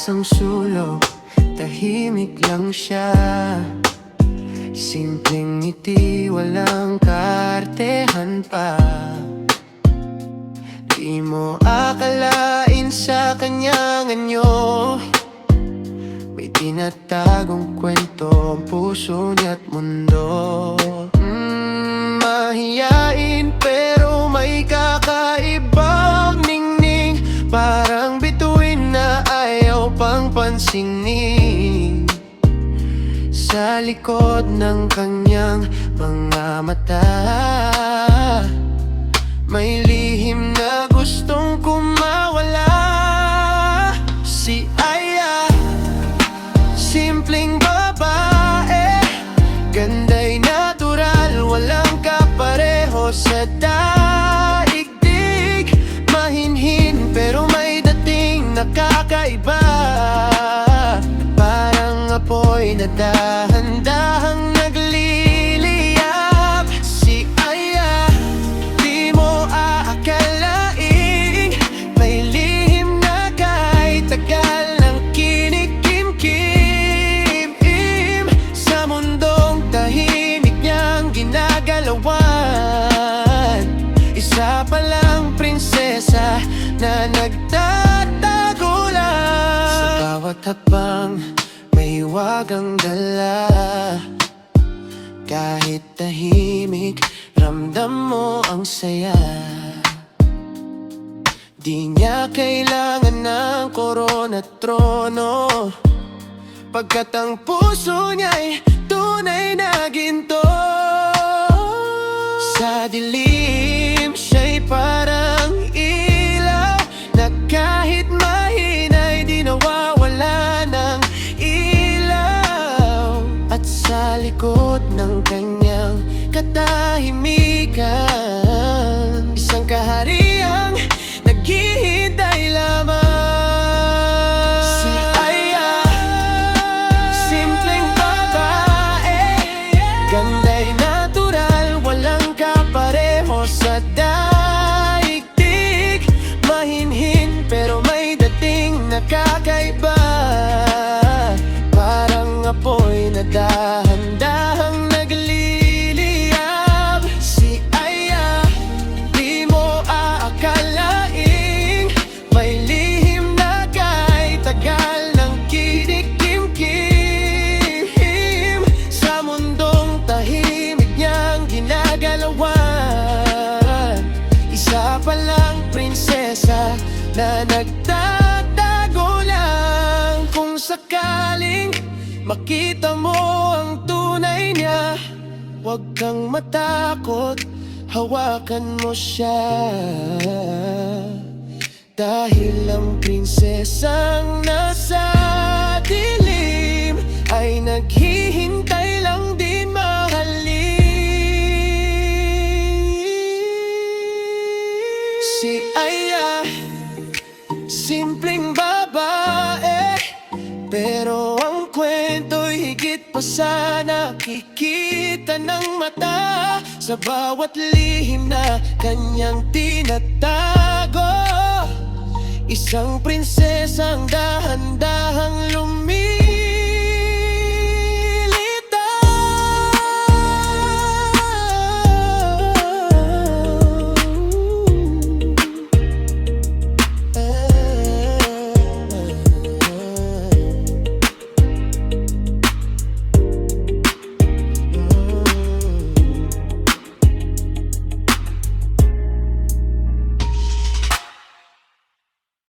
isang sulok, tahimik lang siya. Simpleng ngiti, walang kaartehan pa. Di mo akalain sa kanyang anyo, may tinatagong kwento ang puso niya't mundo. Mahiyain pero may kakaibang ningning, parang bituin na ayaw pang pansinin. Sa likod ng kanyang mga mata, may lihim na gustong kumawala. Si Aya, simpleng babae, ganda'y natural, walang kapareho sa daigdig. Mahinhin pero may dating nakakaiba, parang apoy na dahan-dahang nagliliyab. Si Aya, di mo aakalaing may lihim na kahit tagal ng kinikimkim. Sa mundong tahimik niyang ginagalawan, isa palang prinsesa na nagtatago lang. Sa bawat hakbang may hiwagang dala, kahit tahimik, ramdam mo ang saya. Di niya kailangan ng korona at trono, pagkat ang puso niya'y tunay na ginto. Sa dilim, siya'y parang ilaw na kahit mahina'y di nawawala ng ilaw. At sa likod ng kanyang katahimikan, isang kahariang naghihintay lamang. Si Aya, simpleng babae, ganda'y natural, walang kapareho sa daigdig. Mahinhin pero may dating nakakaiba, parang apoy na dahan-dahang nagliliyab. Si Aya, di mo aakalaing may lihim na kahit tagal ng kinikimkim. Sa mundong tahimik niyang ginagalawan, isa palang prinsesa na nagtatago lang. Kung sakaling makita mo ang tunay niya, huwag kang matakot, hawakan mo siya. Dahil ang prinsesang nasa dilim ay naghihintay lang din mahalin. Si Aya, simpleng babae, pero ang kwento'y higit pa sa nakikita ng mata. Sa bawat lihim na kanyang tinatago, isang prinsesang dahan-dahang